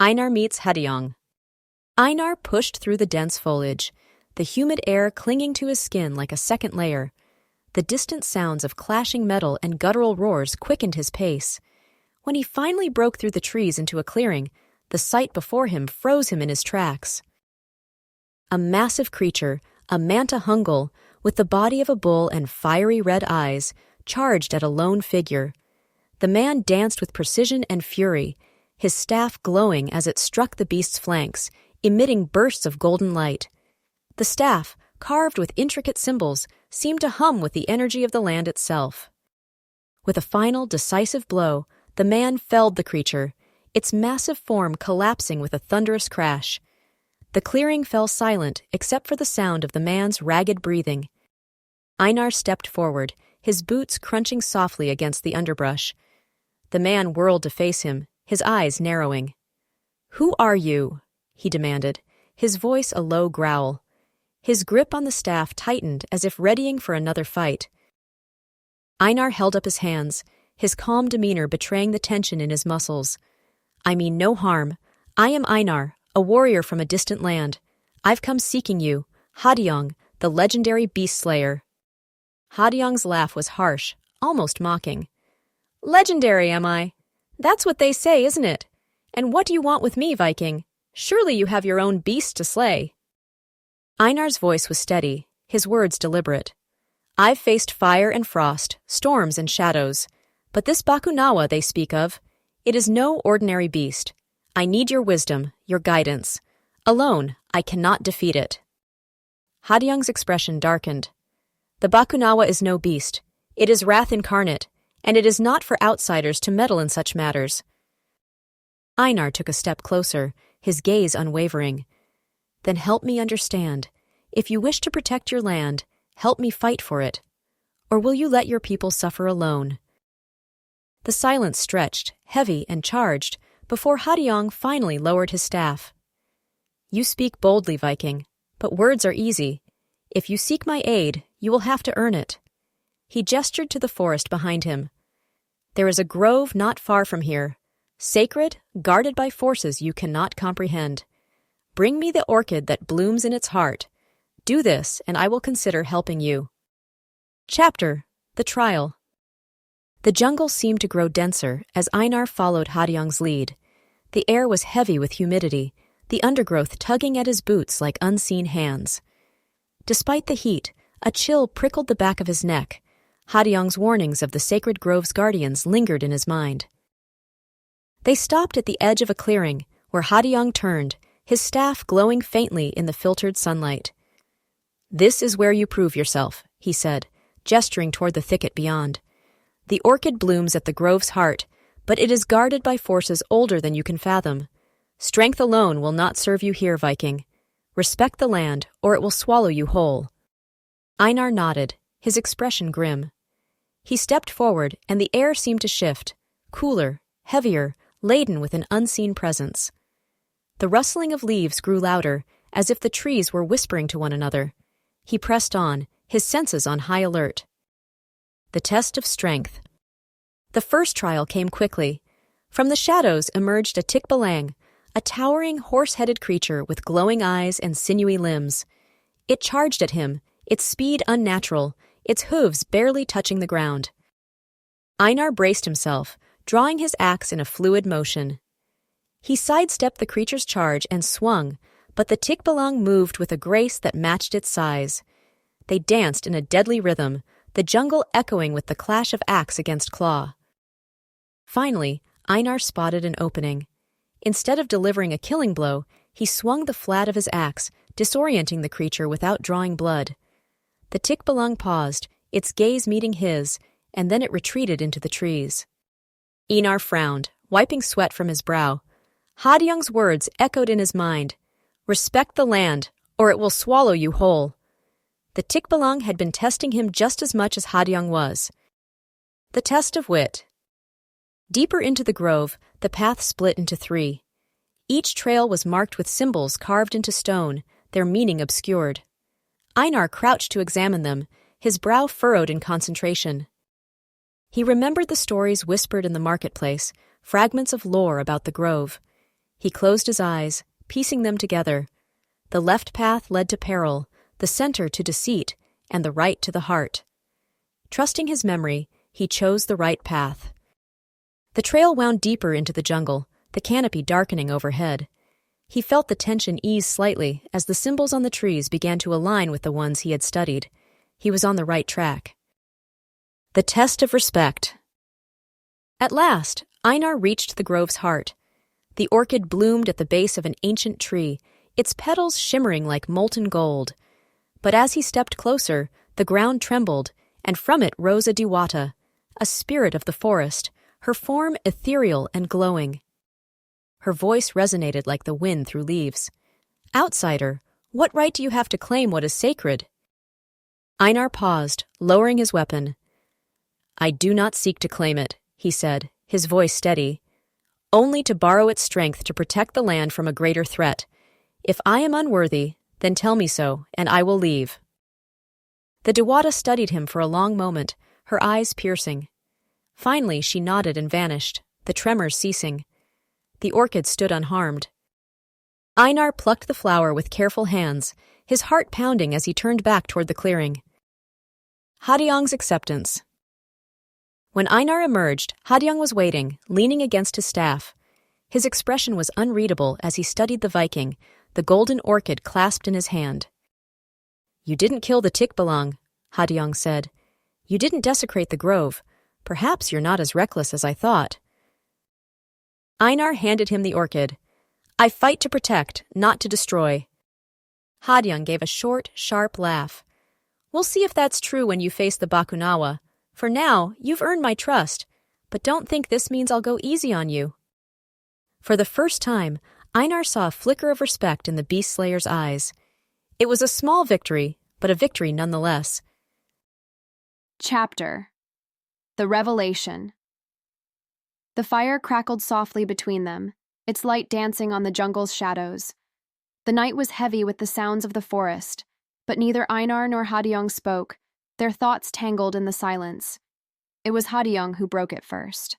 Einar meets Hadiong. Einar pushed through the dense foliage, the humid air clinging to his skin like a second layer. The distant sounds of clashing metal and guttural roars quickened his pace. When he finally broke through the trees into a clearing, the sight before him froze him in his tracks. A massive creature, a manta hungal, with the body of a bull and fiery red eyes, charged at a lone figure. The man danced with precision and fury, his staff glowing as it struck the beast's flanks, emitting bursts of golden light. The staff, carved with intricate symbols, seemed to hum with the energy of the land itself. With a final, decisive blow, the man felled the creature, its massive form collapsing with a thunderous crash. The clearing fell silent except for the sound of the man's ragged breathing. Einar stepped forward, his boots crunching softly against the underbrush. The man whirled to face him, his eyes narrowing. "Who are you?" he demanded, his voice a low growl. His grip on the staff tightened as if readying for another fight. Einar held up his hands, his calm demeanor betraying the tension in his muscles. "I mean no harm. I am Einar, a warrior from a distant land. I've come seeking you, Hadiong, the legendary beast slayer." Hadiong's laugh was harsh, almost mocking. "Legendary, am I? That's what they say, isn't it? And what do you want with me, Viking? Surely you have your own beast to slay." Einar's voice was steady, his words deliberate. "I've faced fire and frost, storms and shadows, but this Bakunawa they speak of, it is no ordinary beast. I need your wisdom, your guidance. Alone, I cannot defeat it." Hadiong's expression darkened. "The Bakunawa is no beast. It is wrath incarnate, and it is not for outsiders to meddle in such matters." Einar took a step closer, his gaze unwavering. "Then help me understand. If you wish to protect your land, help me fight for it. Or will you let your people suffer alone?" The silence stretched, heavy and charged, before Hadiong finally lowered his staff. "You speak boldly, Viking, but words are easy. If you seek my aid, you will have to earn it." He gestured to the forest behind him. "There is a grove not far from here, sacred, guarded by forces you cannot comprehend. Bring me the orchid that blooms in its heart. Do this, and I will consider helping you." Chapter: The Trial. The jungle seemed to grow denser as Einar followed Hadiong's lead. The air was heavy with humidity, the undergrowth tugging at his boots like unseen hands. Despite the heat, a chill prickled the back of his neck. Hadiong's warnings of the sacred grove's guardians lingered in his mind. They stopped at the edge of a clearing, where Hadiong turned, his staff glowing faintly in the filtered sunlight. "This is where you prove yourself," he said, gesturing toward the thicket beyond. "The orchid blooms at the grove's heart, but it is guarded by forces older than you can fathom. Strength alone will not serve you here, Viking. Respect the land, or it will swallow you whole." Einar nodded, his expression grim. He stepped forward, and the air seemed to shift, cooler, heavier, laden with an unseen presence. The rustling of leaves grew louder, as if the trees were whispering to one another. He pressed on, his senses on high alert. The test of strength. The first trial came quickly. From the shadows emerged a tikbalang, a towering horse-headed creature with glowing eyes and sinewy limbs. It charged at him, its speed unnatural, its hooves barely touching the ground. Einar braced himself, drawing his axe in a fluid motion. He sidestepped the creature's charge and swung, but the tikbalang moved with a grace that matched its size. They danced in a deadly rhythm, the jungle echoing with the clash of axe against claw. Finally, Einar spotted an opening. Instead of delivering a killing blow, he swung the flat of his axe, disorienting the creature without drawing blood. The tikbalang paused, its gaze meeting his, and then it retreated into the trees. Einar frowned, wiping sweat from his brow. Hadiong's words echoed in his mind. "Respect the land, or it will swallow you whole." The tikbalang had been testing him just as much as Hadiong was. The test of wit. Deeper into the grove, the path split into three. Each trail was marked with symbols carved into stone, their meaning obscured. Einar crouched to examine them, his brow furrowed in concentration. He remembered the stories whispered in the marketplace, fragments of lore about the grove. He closed his eyes, piecing them together. The left path led to peril, the center to deceit, and the right to the heart. Trusting his memory, he chose the right path. The trail wound deeper into the jungle, the canopy darkening overhead. He felt the tension ease slightly as the symbols on the trees began to align with the ones he had studied. He was on the right track. The test of respect. At last, Einar reached the grove's heart. The orchid bloomed at the base of an ancient tree, its petals shimmering like molten gold. But as he stepped closer, the ground trembled, and from it rose a Diwata, a spirit of the forest, her form ethereal and glowing. Her voice resonated like the wind through leaves. "Outsider, what right do you have to claim what is sacred?" Einar paused, lowering his weapon. "I do not seek to claim it," he said, his voice steady. "Only to borrow its strength to protect the land from a greater threat. If I am unworthy, then tell me so, and I will leave." The Diwata studied him for a long moment, her eyes piercing. Finally, she nodded and vanished, the tremors ceasing. The orchid stood unharmed. Einar plucked the flower with careful hands, his heart pounding as he turned back toward the clearing. Hadiong's acceptance. When Einar emerged, Hadiong was waiting, leaning against his staff. His expression was unreadable as he studied the Viking, the golden orchid clasped in his hand. "You didn't kill the Tikbalang," Hadiong said. "You didn't desecrate the grove. Perhaps you're not as reckless as I thought." Einar handed him the orchid. "I fight to protect, not to destroy." Hadiong gave a short, sharp laugh. "We'll see if that's true when you face the Bakunawa. For now, you've earned my trust, but don't think this means I'll go easy on you." For the first time, Einar saw a flicker of respect in the beast slayer's eyes. It was a small victory, but a victory nonetheless. Chapter: The Revelation. The fire crackled softly between them, its light dancing on the jungle's shadows. The night was heavy with the sounds of the forest, but neither Einar nor Hadiong spoke, their thoughts tangled in the silence. It was Hadiong who broke it first.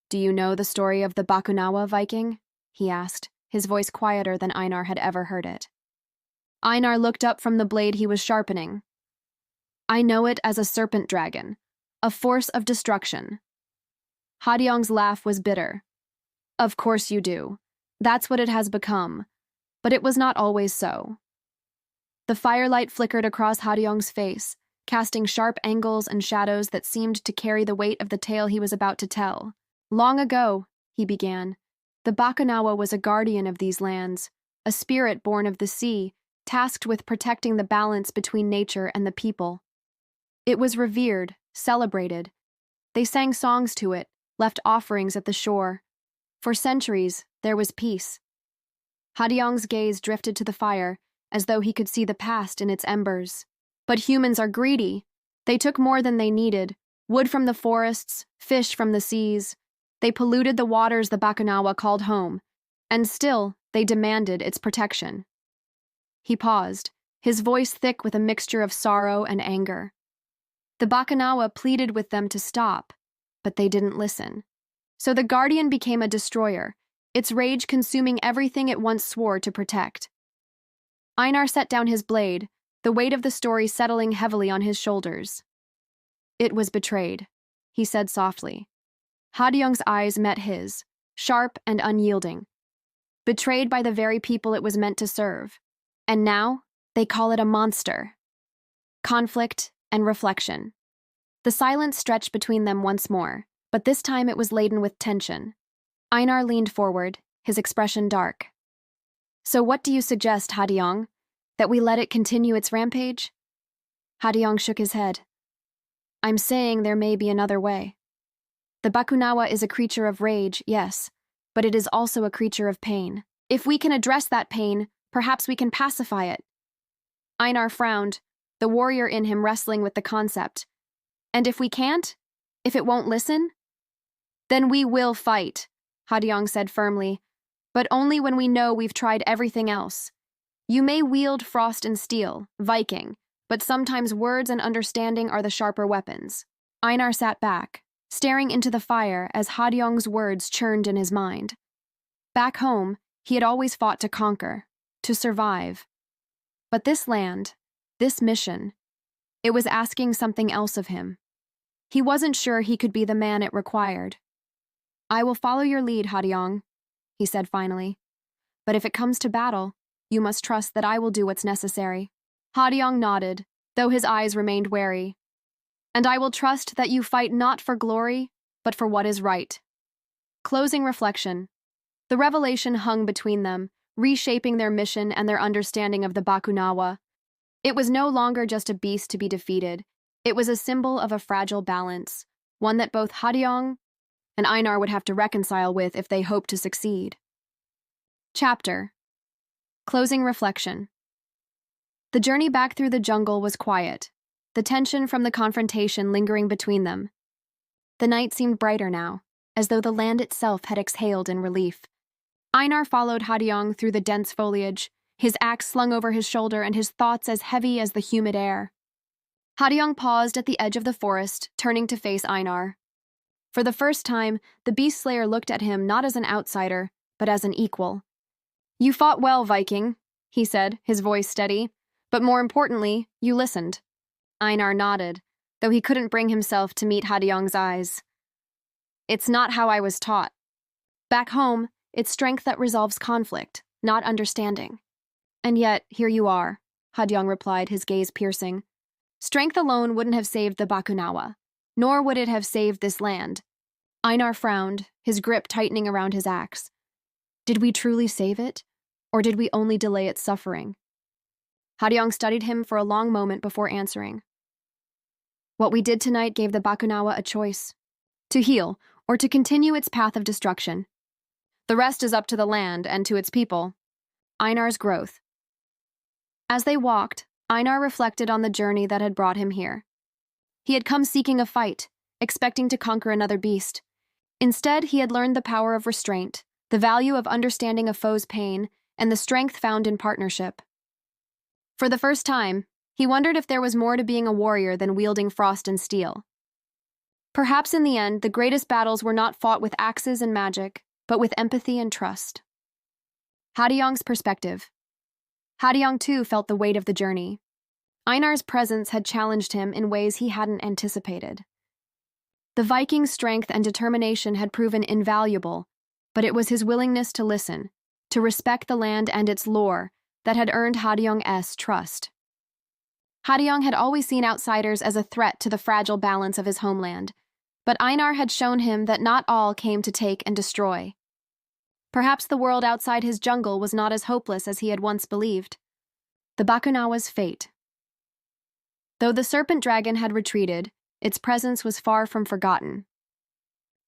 "Do you know the story of the Bakunawa Viking?" he asked, his voice quieter than Einar had ever heard it. Einar looked up from the blade he was sharpening. "I know it as a serpent dragon, a force of destruction." Hadiong's laugh was bitter. "Of course you do. That's what it has become. But it was not always so." The firelight flickered across Hadiong's face, casting sharp angles and shadows that seemed to carry the weight of the tale he was about to tell. "Long ago," he began, "the Bakunawa was a guardian of these lands, a spirit born of the sea, tasked with protecting the balance between nature and the people. It was revered, celebrated. They sang songs to it, left offerings at the shore. For centuries, there was peace." Hadiong's gaze drifted to the fire, as though he could see the past in its embers. "But humans are greedy. They took more than they needed, wood from the forests, fish from the seas. They polluted the waters the Bakunawa called home, and still they demanded its protection." He paused, his voice thick with a mixture of sorrow and anger. The Bakunawa pleaded with them to stop, but they didn't listen. So the Guardian became a destroyer, its rage consuming everything it once swore to protect. Einar set down his blade, the weight of the story settling heavily on his shoulders. "It was betrayed," he said softly. Hadiong's eyes met his, sharp and unyielding. "Betrayed by the very people it was meant to serve. And now, they call it a monster." Conflict and reflection. The silence stretched between them once more, but this time it was laden with tension. Einar leaned forward, his expression dark. "So what do you suggest, Hadiong? That we let it continue its rampage?" Hadiong shook his head. "I'm saying there may be another way. The Bakunawa is a creature of rage, yes, but it is also a creature of pain. If we can address that pain, perhaps we can pacify it." Einar frowned, the warrior in him wrestling with the concept. "And if we can't? If it won't listen?" "Then we will fight," Hadiong said firmly, "but only when we know we've tried everything else. You may wield frost and steel, Viking, but sometimes words and understanding are the sharper weapons." Einar sat back, staring into the fire as Hadiong's words churned in his mind. Back home, he had always fought to conquer, to survive. But this land, this mission, it was asking something else of him. He wasn't sure he could be the man it required. "I will follow your lead, Hadiong," he said finally. "But if it comes to battle, you must trust that I will do what's necessary." Hadiong nodded, though his eyes remained wary. "And I will trust that you fight not for glory, but for what is right." Closing reflection. The revelation hung between them, reshaping their mission and their understanding of the Bakunawa. It was no longer just a beast to be defeated. It was a symbol of a fragile balance, one that both Hadiong and Einar would have to reconcile with if they hoped to succeed. Chapter. Closing reflection. The journey back through the jungle was quiet, the tension from the confrontation lingering between them. The night seemed brighter now, as though the land itself had exhaled in relief. Einar followed Hadiong through the dense foliage, his axe slung over his shoulder and his thoughts as heavy as the humid air. Hadiong paused at the edge of the forest, turning to face Einar. For the first time, the beast slayer looked at him not as an outsider, but as an equal. "You fought well, Viking," he said, his voice steady. "But more importantly, you listened." Einar nodded, though he couldn't bring himself to meet Hadiong's eyes. "It's not how I was taught. Back home, it's strength that resolves conflict, not understanding." "And yet, here you are," Hadiong replied, his gaze piercing. "Strength alone wouldn't have saved the Bakunawa, nor would it have saved this land." Einar frowned, his grip tightening around his axe. Did we truly save it, or did we only delay its suffering? Hadiong studied him for a long moment before answering. "What we did tonight gave the Bakunawa a choice: to heal, or to continue its path of destruction. The rest is up to the land and to its people." Einar's growth. As they walked, Einar reflected on the journey that had brought him here. He had come seeking a fight, expecting to conquer another beast. Instead, he had learned the power of restraint, the value of understanding a foe's pain, and the strength found in partnership. For the first time, he wondered if there was more to being a warrior than wielding frost and steel. Perhaps in the end, the greatest battles were not fought with axes and magic, but with empathy and trust. Hadiong's perspective. Hadiong too felt the weight of the journey. Einar's presence had challenged him in ways he hadn't anticipated. The Viking's strength and determination had proven invaluable, but it was his willingness to listen, to respect the land and its lore, that had earned Hadiong's trust. Hadiong had always seen outsiders as a threat to the fragile balance of his homeland, but Einar had shown him that not all came to take and destroy. Perhaps the world outside his jungle was not as hopeless as he had once believed. The Bakunawa's fate. Though the serpent dragon had retreated, its presence was far from forgotten.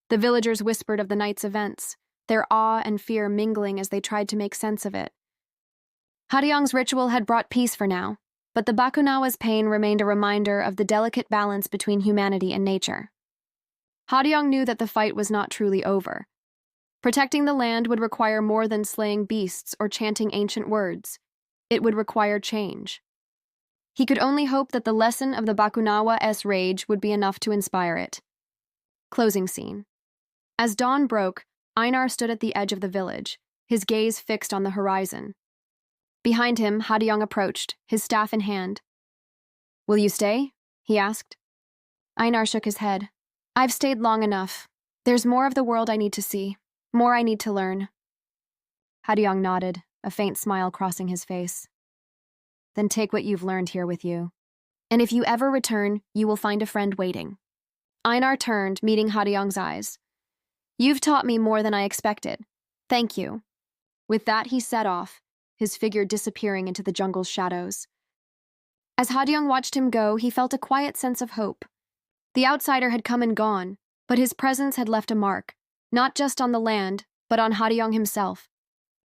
The villagers whispered of the night's events, their awe and fear mingling as they tried to make sense of it. Hadiong's ritual had brought peace for now, but the Bakunawa's pain remained a reminder of the delicate balance between humanity and nature. Hadiong knew that the fight was not truly over. Protecting the land would require more than slaying beasts or chanting ancient words. It would require change. He could only hope that the lesson of the Bakunawa's rage would be enough to inspire it. Closing scene. As dawn broke, Einar stood at the edge of the village, his gaze fixed on the horizon. Behind him, Hadiong approached, his staff in hand. "Will you stay?" he asked. Einar shook his head. "I've stayed long enough. There's more of the world I need to see, more I need to learn." Hadiong nodded, a faint smile crossing his face. "Then take what you've learned here with you. And if you ever return, you will find a friend waiting." Einar turned, meeting Hadiong's eyes. "You've taught me more than I expected. Thank you." With that, he set off, his figure disappearing into the jungle's shadows. As Hadiong watched him go, he felt a quiet sense of hope. The outsider had come and gone, but his presence had left a mark, not just on the land, but on Hadiong himself.